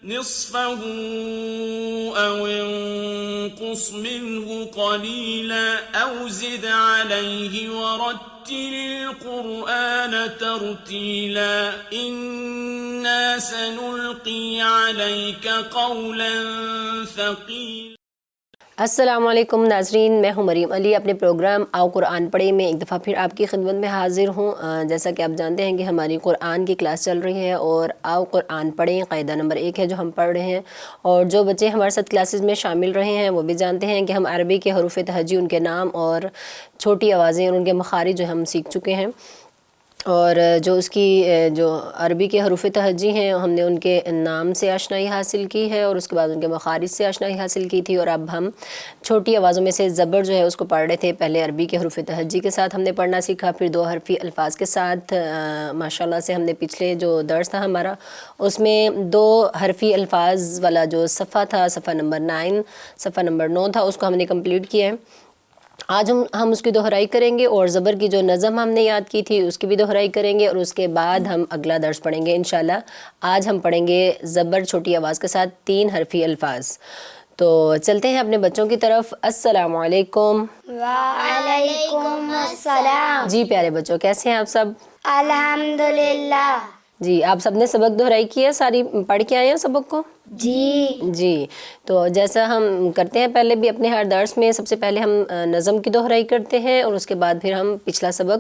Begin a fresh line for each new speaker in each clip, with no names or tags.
نصفه أو انقص منه قليلا أو زد عليه ورتل القرآن ترتيلا إنا سنلقي عليك قولا ثقيلا۔
السلام علیکم ناظرین، میں ہوں مریم علی، اپنے پروگرام آؤ قرآن پڑھیں میں ایک دفعہ پھر آپ کی خدمت میں حاضر ہوں۔ جیسا کہ آپ جانتے ہیں کہ ہماری قرآن کی کلاس چل رہی ہے اور آؤ قرآن پڑھیں قاعدہ نمبر 1 ہے جو ہم پڑھ رہے ہیں، اور جو بچے ہمارے ساتھ کلاسز میں شامل رہے ہیں وہ بھی جانتے ہیں کہ ہم عربی کے حروف تہجی، ان کے نام اور چھوٹی آوازیں اور ان کے مخارج جو ہم سیکھ چکے ہیں، اور جو اس کی جو عربی کے حروف تہجی ہیں ہم نے ان کے نام سے آشنائی حاصل کی ہے اور اس کے بعد ان کے مخارج سے آشنائی حاصل کی تھی، اور اب ہم چھوٹی آوازوں میں سے زبر جو ہے اس کو پڑھ رہے تھے۔ پہلے عربی کے حروف تہجی کے ساتھ ہم نے پڑھنا سیکھا، پھر 2 حرفی الفاظ کے ساتھ ماشاءاللہ سے ہم نے پچھلے جو درس تھا ہمارا اس میں 2 حرفی الفاظ والا جو صفحہ تھا، صفحہ نمبر 9 صفحہ نمبر 9 تھا، اس کو ہم نے کمپلیٹ کیا ہے۔ آج ہم اس کی دہرائی کریں گے اور زبر کی جو نظم ہم نے یاد کی تھی اس کی بھی دہرائی کریں گے، اور اس کے بعد ہم اگلا درس پڑھیں گے انشاءاللہ۔ آج ہم پڑھیں گے زبر چھوٹی آواز کے ساتھ 3 حرفی الفاظ۔ تو چلتے ہیں اپنے بچوں کی طرف۔ السلام علیکم۔
وعلیکم السلام۔
جی پیارے بچوں، کیسے ہیں آپ سب؟
الحمدللہ۔
جی آپ سب نے سبق دہرائی کی ہے، ساری پڑھ کے آئے ہیں سبق کو؟ جی تو جیسا ہم کرتے ہیں پہلے بھی اپنے ہر درس میں، سب سے پہلے ہم نظم کی دہرائی کرتے ہیں اور اس کے بعد پھر ہم پچھلا سبق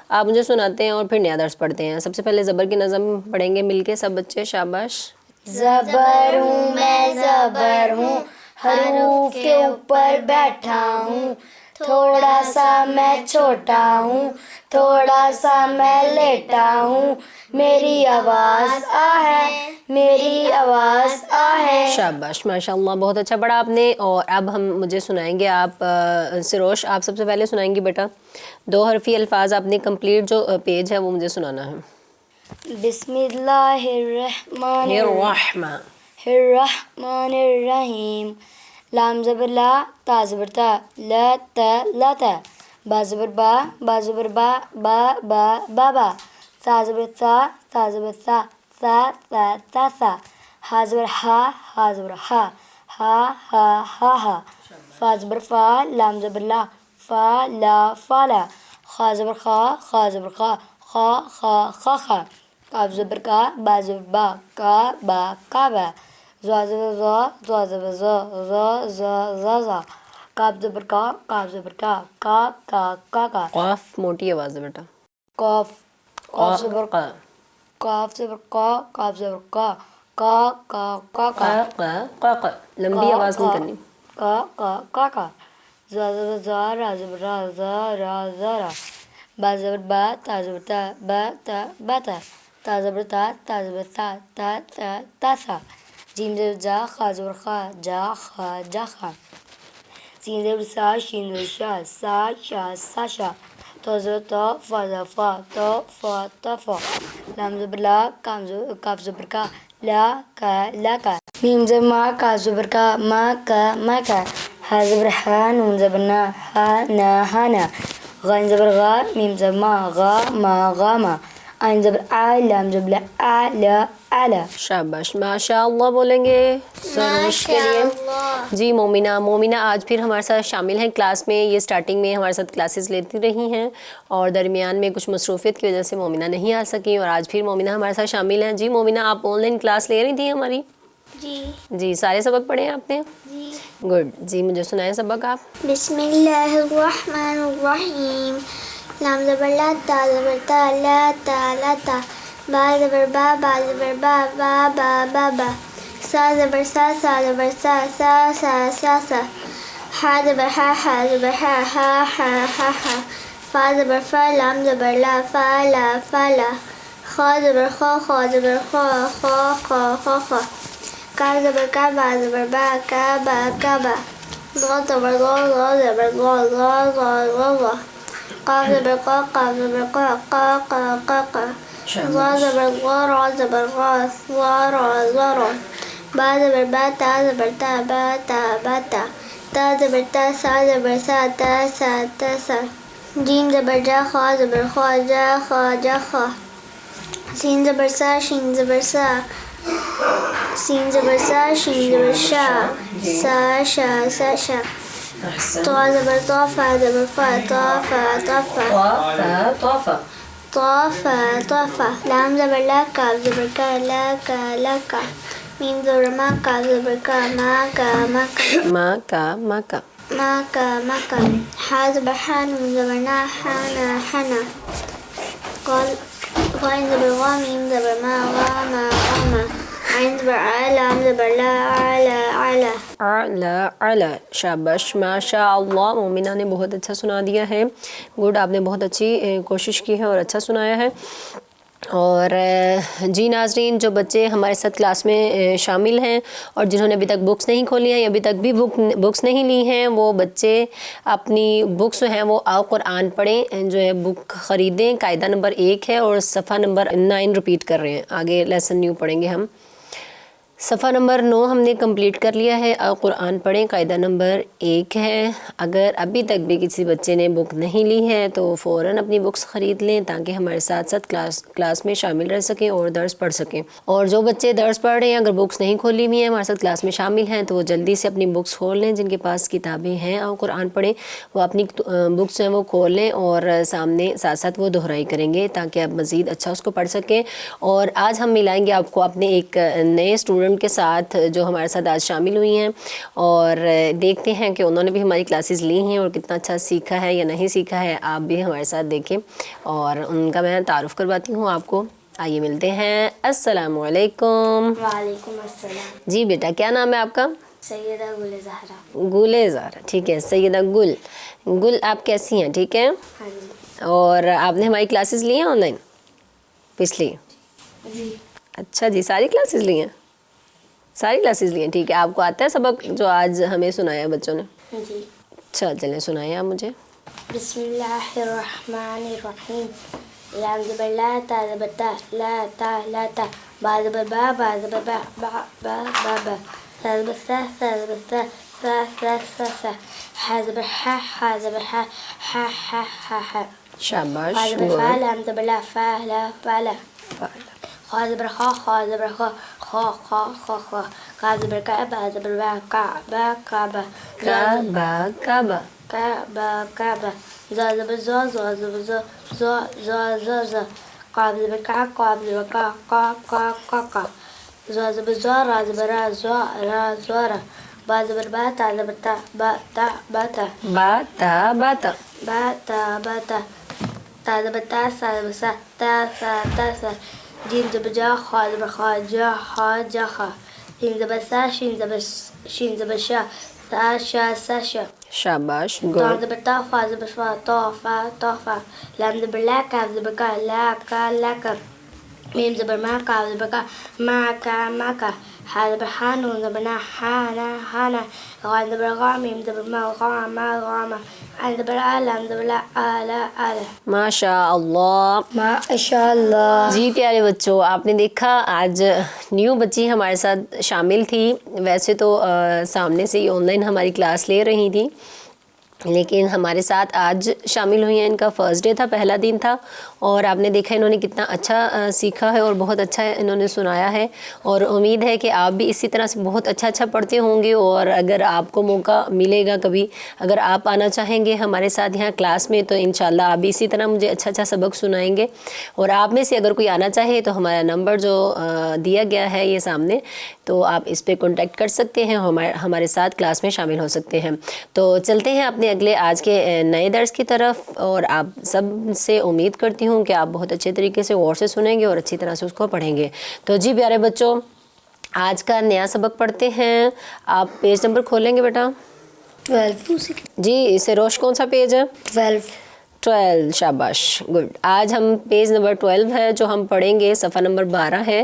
آپ مجھے سناتے ہیں اور پھر نیا درس پڑھتے ہیں۔ سب سے پہلے زبر کی نظم پڑھیں گے مل کے سب بچے، شاباش۔
زبر ہوں میں زبر ہوں، حروف کے اوپر بیٹھا ہوں، تھوڑا سا میں چھوٹا ہوں، تھوڑا سا میں لیٹا ہوں، میری آواز آ ہے، میری آواز آ ہے۔
شاباش، ماشاءاللہ، بہت اچھا پڑھا آپ نے۔ اور اب ہم مجھے سنائیں گے، آپ سروش آپ سب سے پہلے سنائیں گی بیٹا 2 حرفی الفاظ، آپ نے کمپلیٹ جو پیج ہے وہ مجھے سنانا ہے۔
بسم اللہ الرحمن الرحیم۔ لام زبر لا، تا زبر تا، لا تا لا تا، با زبر با، با زبر با، با با بابا، سا زبر سا، سا زبر سا، سا سا سا سا، ہا زبر ہا، ہا زبر ہا، ہا ہا ہا ہا، فا زبر فا، لام زبر لا، فا لا فا لا، خا زبر خا، خا زبر خا، خا خا خا خا، کاف زبر کا، با زبر با، کا با کا با، زا زبر زا، زا زبر زا، زا زا زا زا، کاف زبر کا، کاف زبر کا، کا کا کا کا،
قاف موٹی آواز ہے بیٹا،
کاف، کاف زبر
قا،
کاف زبر کا، کاف زبر کا، کا کا کا کا،
قا قا، لمبی آواز نہیں کرنی،
کا کا کا کا، زا زبر زا، را زبر را، زا را زا را، با زبر با، تا زبر تا، با تا با تا، تا زبر تا، تا زبر تا، تا تا تا سا، جیم زبر جا، خا زبر خا، جا خا جا خا، سین زبر سا، شین زبر شا، سا شا سا شا، تو زبر تو، فا زبر فا، تو فا تو فا، لام زبر لا، کاف زبر کا، لا کا لا کا، میم زبر ما، کاف زبر کا، ما کا ما کا، ہا زبر ہا، نون زبر نا، ہا نا ہا نا، غین زبر غا، میم زبر ما، غا ما غا ما، عین زبر آ، لام زبر لا، آ لا آ لا۔
شاباش، ماشاءاللہ بولیں گے سروش کے لیے۔ جی مومنہ آج پھر ہمارے ساتھ شامل ہیں کلاس میں، یہ سٹارٹنگ میں ہمارے ساتھ کلاسز لیتی رہی ہیں اور درمیان میں کچھ مصروفیت کی وجہ سے مومنہ نہیں آ سکی، اور آج پھر مومنہ ہمارے ساتھ شامل ہیں۔ جی مومنہ، آپ آن لائن کلاس لے رہی تھی ہماری؟ جی سارے سبق پڑھے ہیں آپ نے؟ گڈ۔ جی مجھے سنائیں سبق آپ۔
بسم اللہ الرحمن الرحیم۔ لام زبر لا، تا زبر تا، لا تا لا تا، با زبر با، با زبر با، با با با با، سا زبر سا، سا زبر سا، سا سا سا سا، ہا زبر ہا، ہا زبر ہا، ہا ہا ہا ہا، فا زبر فا، لام زبر لا، فا لا فا لا، خا زبر خا، خا زبر خا، خا خا خا خا، کاف زبر کا، با زبر با، کا با کا با، ضا زبر ضا، ضا زبر ضا، ضا ضا ضا ضا، قاف زبر قا، قاف زبر قا، قا قا قا قا، ضا زبر ضا، را زبر را، ضا را ضا را، با زبر با، تا زبر تا، با تا با تا، تا زبر تا، سا زبر سا، تا سا تا سا، جیم زبر جا، خا زبر خا، جا خا جا خا، سین زبر سا، شین زبر سا، سین زبر سا شین زبر شا سا شا سا شا طا زبر طا فا زبر فا طا فا طا فا
طافة
طافا طافا لام زبر لا کاف زبر کا لا کا لا کا میم زبر ما کاف زبر کا ما کا ما کا
ماكا
ما کا ما کا حا زبر حا نون زبر نا حانا حنا قال غين زبر غا میم زبر ما غاما غاما عين زبر ع لام زبر لا علا علا
علا شاباش ماشاء اللہ مومنہ نے بہت اچھا سنا دیا ہے. گڈ, آپ نے بہت اچھی کوشش کی ہے اور اچھا سنایا ہے. اور جی ناظرین, جو بچے ہمارے ساتھ کلاس میں شامل ہیں اور جنہوں نے ابھی تک بکس نہیں کھولی ہیں یا ابھی تک بھی بکس نہیں لی ہیں, وہ بچے اپنی بکس جو ہیں وہ آؤ قرآن پڑھیں جو ہے بک خریدیں. قاعدہ نمبر 1 ہے اور صفحہ نمبر 9 رپیٹ کر رہے ہیں. آگے لیسن نیو پڑھیں گے ہم. صفحہ نمبر 9 ہم نے کمپلیٹ کر لیا ہے. آؤ قرآن پڑھیں قاعدہ نمبر 1 ہے. اگر ابھی تک بھی کسی بچے نے بک نہیں لی ہے تو فوراً اپنی بکس خرید لیں تاکہ ہمارے ساتھ ساتھ کلاس میں شامل رہ سکیں اور درس پڑھ سکیں. اور جو بچے درس پڑھ رہے ہیں اگر بکس نہیں کھولی ہوئی ہیں ہمارے ساتھ کلاس میں شامل ہیں تو وہ جلدی سے اپنی بکس کھول لیں. جن کے پاس کتابیں ہیں آؤ قرآن پڑھیں وہ اپنی بکس ہیں وہ کھول لیں اور سامنے ساتھ ساتھ وہ دہرائی کریں گے تاکہ آپ مزید اچھا اس کو پڑھ سکیں. اور آج ہم ملائیں گے آپ کو اپنے ایک نئے اسٹوڈنٹ کے ساتھ جو ہمارے ساتھ آج شامل ہوئی ہیں, اور دیکھتے ہیں کہ انہوں نے بھی ہماری کلاسز لی ہیں اور کتنا اچھا سیکھا ہے یا نہیں سیکھا ہے. آپ بھی ہمارے ساتھ دیکھیں اور ان کا میں تعارف کرواتی ہوں آپ کو. آئیے ملتے ہیں. السلام علیکم.
وعلیکم السلام.
جی بیٹا, کیا نام ہے آپ کا؟
سیدہ گل زہرا.
گل زہرا, ٹھیک ہے. سیدہ گل آپ کیسی ہیں؟ ٹھیک ہے.
ہاں جی.
اور آپ نے ہماری کلاسز لی ہیں آن لائن پچھلی؟
جی.
اچھا جی, ساری کلاسز لی ہیں؟ ساری کلاسز لی ہیں, ٹھیک ہے. آپ کو آتا ہے سبق جو آج ہمیں سنایا بچوں نے؟
جی.
اچھا چلیں سنائیں آپ مجھے.
بسم اللہ الرحمن الرحیم. لام زبر لا تا زبر تا لا تا لا تا با زبر با با زبر با با با با با سا زبر سا سا زبر سا سا سا سا سا حا زبر حا حا زبر حا حا حا حا حا
شاباش.
فا زبر فا لام زبر لا فا لا فا لا خا زبر خا خا زبر خا خا خا خا خا کا زبر کا با زبر با کا با کا با
کعبہ کعبہ
کعبہ کعبہ زا زبر زا زا زبر زا زا زا زا زا قاف زبر کا قاف زبر کا قا قا قا قا زا زبر زا را زبر را زا را زا را با زبر با تا زبر تا با تا با تا
باتا باتا
با تا با تا تا زبر تا سا زبر سا تا سا تا سا جیم زبر جا خا زبر خا جا خا جا خا شین زبر سا شین زبر شا سا شا سا شا
شاباش.
طا
گڈ.
زبر تا فا زبر فا طا فا طا فا لام زبر لا کاف زبر کا لا کا لا کا میم زبر ما کاف زبر کا ما کا ما کا حا زبر حا نون زبر نا حانا حانا غین زبر غا میم زبر ما غاما غاما عین زبر آ لام زبر لا آلا آلا.
ماشاء اللہ.
ماشاء اللہ.
جی پیارے بچوں, آپ نے دیکھا آج نیو بچی ہمارے ساتھ شامل تھی. ویسے تو سامنے سے ہی آن لائن ہماری کلاس لے رہی تھی لیکن ہمارے ساتھ آج شامل ہوئی ہیں. ان کا فرسٹ ڈے تھا, پہلا دن تھا, اور آپ نے دیکھا انہوں نے کتنا اچھا سیکھا ہے اور بہت اچھا انہوں نے سنایا ہے. اور امید ہے کہ آپ بھی اسی طرح سے بہت اچھا پڑھتے ہوں گے. اور اگر آپ کو موقع ملے گا کبھی, اگر آپ آنا چاہیں گے ہمارے ساتھ یہاں کلاس میں, تو انشاءاللہ آپ بھی اسی طرح مجھے اچھا سبق سنائیں گے. اور آپ میں سے اگر کوئی آنا چاہے تو ہمارا نمبر جو دیا گیا ہے یہ سامنے, تو آپ اس پہ کانٹیکٹ کر سکتے ہیں, ہمارے ساتھ کلاس میں شامل ہو سکتے ہیں. تو چلتے ہیں اپنے اگلے آج کے نئے درس کی طرف, اور آپ سب سے امید کرتی ہوں کہ آپ بہت اچھے طریقے سے غور سے سنیں گے اور اچھی طرح سے اس کو پڑھیں گے. تو جی پیارے بچوں, آج کا نیا سبق پڑھتے ہیں. آپ پیج نمبر کھولیں گے بیٹا؟
12.
جی سروش, کون سا پیج ہے؟ 12. شاباش, گڈ. آج ہم پیج نمبر 12 ہے جو ہم پڑھیں گے. صفحہ نمبر 12 ہے.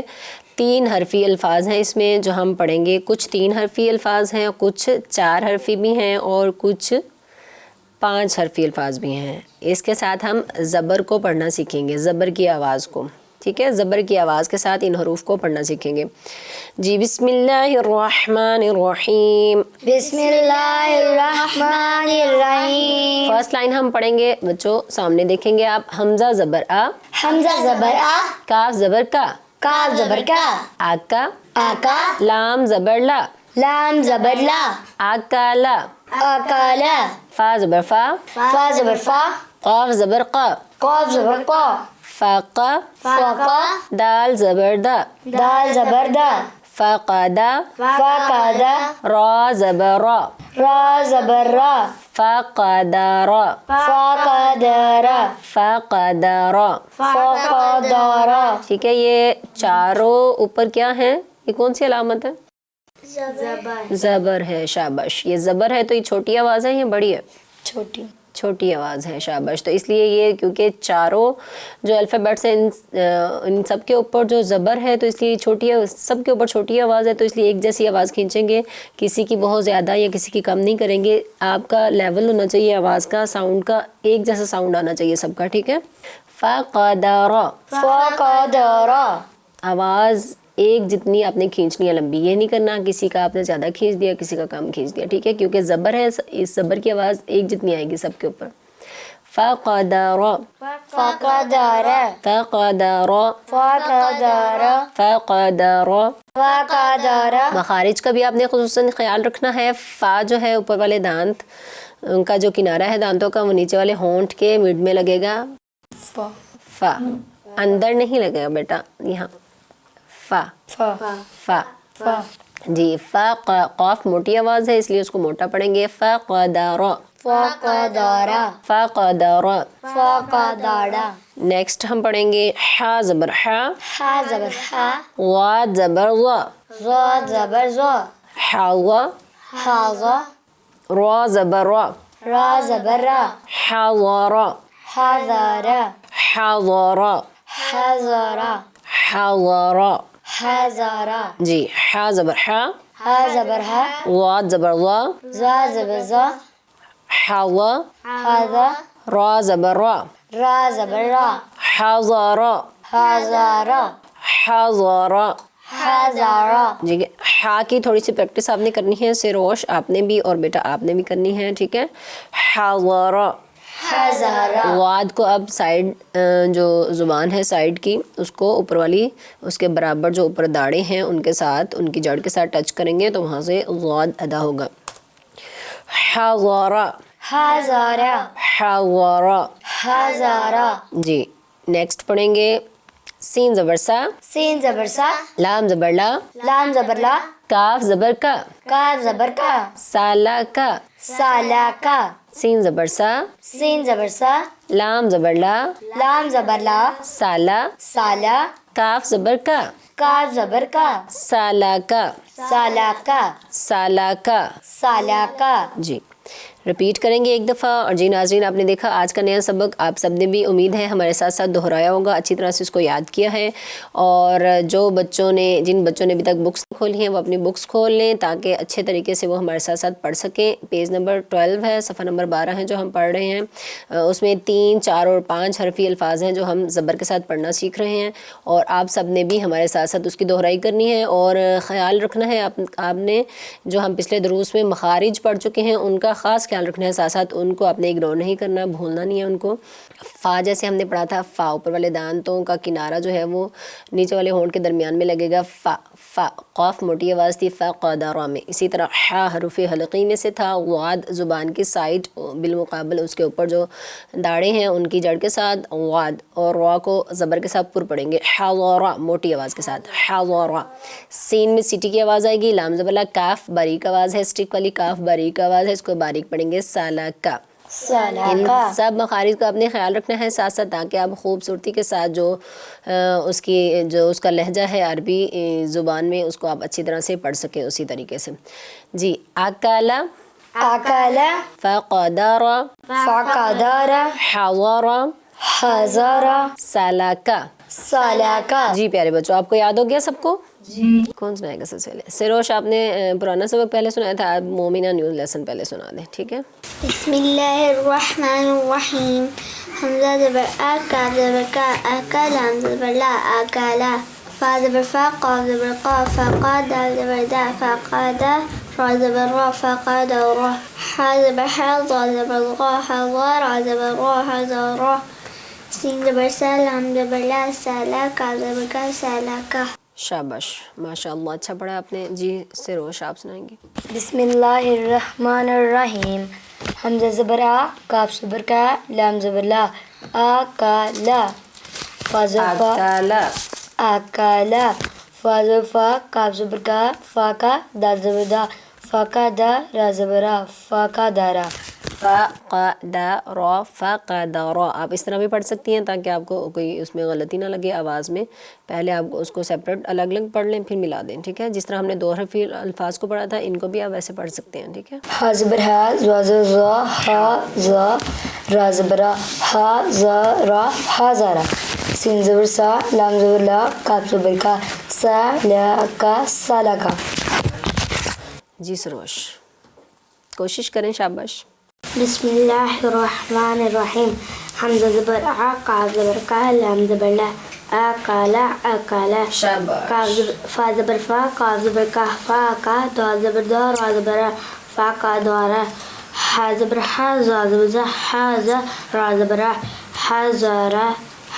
3 حرفی الفاظ ہیں اس میں جو ہم پڑھیں گے. کچھ 3 حرفی الفاظ ہیں, کچھ 4 حرفی بھی ہیں, اور کچھ 5 حرفی الفاظ بھی ہیں. اس کے ساتھ ہم زبر کو پڑھنا سیکھیں گے, زبر کی آواز کو. ٹھیک ہے, زبر کی آواز کے ساتھ ان حروف کو پڑھنا سیکھیں گے. جی بسم اللہ الرحمن الرحیم.
بسم اللہ الرحمن الرحیم.
فرسٹ لائن ہم پڑھیں گے بچوں, سامنے دیکھیں گے آپ. حمزہ زبر آ,
حمزہ زبر آ,
کاف زبر کا,
کاف زبر کا،
آکا
آکا،
لام زبر لا
لام زبر لا،
آکالا
اکالا،
فا زبر فا
فا زبر فا،
قاف زبر قا
قاف زبر قا،
فاقا
فاقا،
دال زبر دا
دال زبر دا،
فاقدا
فاقادا،
را زبر را
را زبر را،
فاقدارا
فاقدارا،
فاقدارا
فاقدارا،
ٹھیک ہے. یہ چاروں اوپر کیا ہیں؟ یہ کون سی علامت ہے؟
زبر.
زبر ہے. شاباش. یہ زبر ہے تو یہ چھوٹی آواز ہے یا بڑی ہے؟
چھوٹی،
چھوٹی آواز ہے. شاباش. تو اس لیے یہ کیونکہ چاروں جو الفابیٹس ہیں ان سب کے اوپر جو زبر ہے تو اس لیے چھوٹی، سب کے اوپر چھوٹی آواز ہے تو اس لیے ایک جیسی آواز کھینچیں گے. کسی کی بہت زیادہ یا کسی کی کم نہیں کریں گے. آپ کا لیول ہونا چاہیے آواز کا، ساؤنڈ کا ایک جیسا ساؤنڈ آنا چاہیے سب کا. ٹھیک ہے. فقدارا
فاقدارا،
آواز ایک جتنی آپ نے کھینچنی ہے لمبی. یہ نہیں کرنا کسی کا آپ نے زیادہ کھینچ دیا کسی کا کم کھینچ دیا. ٹھیک ہے. کیونکہ زبر ہے، اس زبر کی آواز ایک جتنی آئے گی سب کے اوپر. فقدارا
فاقدارا،
فقدارا
فاقدارا،
فقدارا.
فاقدارا،
مخارج کا بھی آپ نے خصوصاً خیال رکھنا ہے. فا جو ہے اوپر والے دانت ان کا جو کنارہ ہے دانتوں کا وہ نیچے والے ہونٹ کے مڈ میں لگے گا.
فا،
فا اندر نہیں لگے گا بیٹا، یہاں فا
فا،
فا.
فا،
جی. فا قاف موٹی آواز ہے اس لیے اس کو موٹا پڑھیں گے. فقدارا
فاقدارا،
فقدارا.
فاقدارا.
نیکسٹ ہم پڑھیں گے حا زبر حا،
ہا زبر ہا،
غاد زبر غا،
ظا زبر ظا،
حاضا
حاضا،
را زبر را،
را زبر را،
حاضارا
حاضارا،
حاضارا
حاضارا،
حاضارا.
حاضارا.
جی. حا زبر حا،
ہا زبر ہا،
غاد زبر غا،
ظا زبر ظا،
حاضا
حاضا،
را زبر را،
را زبر را،
حاضارا
حاضارا،
حاضارا.
حاضارا.
جی. ہا کی تھوڑی سی پریکٹس آپ نے کرنی ہے. سروش آپ نے بھی اور بیٹا آپ نے بھی کرنی ہے. ٹھیک ہے. حاضارا.
حاضارا.
غاد کو اب سائڈ جو زبان ہے سائڈ کی اس کو اوپر والی اس کے برابر جو اوپر داڑے ہیں ان کے ساتھ ان کی جڑ کے ساتھ ٹچ کریں گے تو وہاں سے غاد ادا ہوگا. حاضارا
حاضارا.
حاضارا.
حاضارا.
جی. نیکسٹ پڑھیں گے سین زبر سا،
سین زبر سا،
لام زبر لا،
لام زبر لا،
کاف زبر کا،
کاف زبر کا،
سالا کا،
سالا کا،
سین زبر سا،
سین زبر سا،
لام زبر لا،
لام زبر لا،
سالا،
سالا،
کاف زبر کا،
کاف زبر کا،
سالا کا،
سالا کا،
سالا کا.
سالا کا.
جی. رپیٹ کریں گے ایک دفعہ. اور جی ناظرین آپ نے دیکھا آج کا نیا سبق آپ سب نے بھی امید ہے ہمارے ساتھ ساتھ دہرایا ہوگا، اچھی طرح سے اس کو یاد کیا ہے. اور جو بچوں نے جن بچوں نے ابھی تک بکس کھولی ہیں وہ اپنی بکس کھول لیں تاکہ اچھے طریقے سے وہ ہمارے ساتھ ساتھ پڑھ سکیں. پیج نمبر 12 ہے، صفحہ نمبر 12 ہے جو ہم پڑھ رہے ہیں. اس میں 3، 4 اور 5 حرفی الفاظ ہیں جو ہم زبر کے ساتھ پڑھنا سیکھ رہے ہیں. اور آپ سب نے بھی ہمارے ساتھ ساتھ اس کی دہرائی کرنی ہے اور خیال رکھنا ہے آپ نے جو ہم پچھلے دروس میں مخارج پڑھ چکے ہیں ان کا خاص خیال رکھنا ہے. ساتھ ساتھ ان کو آپ نے اگنور نہیں کرنا، بھولنا نہیں ہے ان کو. فا جیسے ہم نے پڑھا تھا، فا اوپر والے دانتوں کا کنارہ جو ہے وہ نیچے والے ہونٹ کے درمیان میں لگے گا. فا فا قاف موٹی آواز تھی فقدارا میں. اسی طرح حا حروف حلقی میں سے تھا. غاد زبان کی سائڈ بالمقابل اس کے اوپر جو داڑے ہیں ان کی جڑ کے ساتھ غاد، اور را کو زبر کے ساتھ پر پڑھیں گے. حاضارا موٹی آواز کے ساتھ حاضارا. سین میں سیٹی کی آواز آئے گی. لام زبر لا، کاف باریک آواز ہے، اسٹک والی کاف باریک آواز ہے، اس کو باریک پڑھیں گے. سالا کا.
سالا
ان
کا.
سب مخارج کا آپ نے خیال رکھنا ہے ساتھ ساتھ تاکہ آپ خوبصورتی کے ساتھ جو اس کا لہجہ ہے عربی زبان میں اس کو آپ اچھی طرح سے پڑھ سکیں اسی طریقے سے. جی. اکالا،
اکالا،
فقدارا،
فقدارا،
حضارا،
حضارا،
سالاکا.
سالاکا.
جی پیارے بچوں آپ کو یاد ہو گیا سب کو؟ جی. کون سنائے گا سب سے پہلے؟ سروش آپ نے پرانا سبق پہلے سنایا تھا، آپ مومنہ نیو لیسن پہلے سنا دیں. ٹھیک ہے.
بسم اللہ الرحمن الرحیم. حمزہ زبر آ، کاف زبر کا، آکا، لام زبر لا، آکالا، فا زبر فا، قاف زبر قا، فاقا، دال زبر دا، فاقادا، را زبر را، فاقادورا، حا زبر حا، ضا زبر غا، حضا، را زبر را، حضارا، سین زبر سا لام زبر لا سالا کا زبر کا سالا کا.
شاباش ماشاء اللہ اچھا پڑھا آپ نے. جی سروش آپ سنائیں گے.
بسم اللہ الرحمن الرحیم. حمزہ زبر آ، کاف زبر کا، لام زبر لا، آ کا لا، فا زبر فا،
اکالا
آکالا، فا زبر فا، کاف زبر کا، فا کا، دال زبر دا، فا کا دا، را زبر آ، فا کا دارا.
فقدر فقدر. آپ اس طرح بھی پڑھ سکتی ہیں تاکہ آپ کو کوئی اس میں غلطی نہ لگے آواز میں. پہلے آپ اس کو سیپریٹ الگ الگ پڑھ لیں پھر ملا دیں. ٹھیک ہے، جس طرح ہم نے دو حرفی الفاظ کو پڑھا تھا ان کو بھی آپ ویسے پڑھ سکتے ہیں. ٹھیک ہے.
ہا زبر ہا، زا زبر زا، ہا زا، را زبر آ، ہا زا را، ہا زارا. سین زبر سا، لام زبر لا، کاف زبر کا، سا لا کا، سالا کا.
جی سروش کوشش کریں. شاباش.
بسم اللہ الرحمن الرحیم. حمزہ زبر آ، کاف زبر کا، لام زبر لا، آکالا آکالا.
شاباش.
فا زبر فا، کاف زبر کا، فا کا، دال زبر دا، را زبر آ، فا کا دوارا. ہا زبر ہا، زا زبر زا، ہا زا، را زبر آ، ہا زارا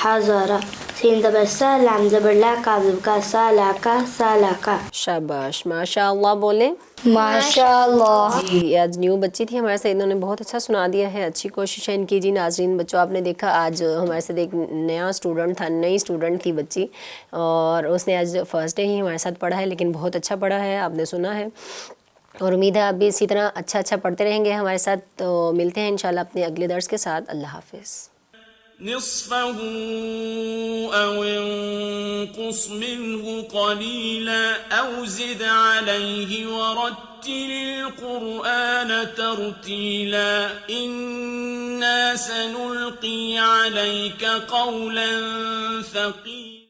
ہا زارا. سین زبر سا، لام زبر لا، کاف زبر کا، سالا کا سالا کا.
شاباش ماشاء اللہ بولیں.
ماشاء اللہ.
جی آج نیو بچی تھی ہمارے ساتھ، انہوں نے بہت اچھا سنا دیا ہے. اچھی کوشش ہے ان کی. جی ناظرین بچوں آپ نے دیکھا آج ہمارے ساتھ ایک نیا اسٹوڈنٹ تھا، نئی اسٹوڈنٹ تھی بچی، اور اس نے آج فرسٹ ڈے ہی ہمارے ساتھ پڑھا ہے لیکن بہت اچھا پڑھا ہے. آپ نے سنا ہے اور امید ہے آپ بھی اسی طرح اچھا پڑھتے رہیں گے ہمارے ساتھ. تو ملتے ہیں انشاءاللہ اپنے اگلے درس کے ساتھ. اللہ حافظ.
نصفه أو انقص منه قليلا أو زد عليه ورتل القرآن ترتيلا إنا سنلقي عليك قولا ثقيلا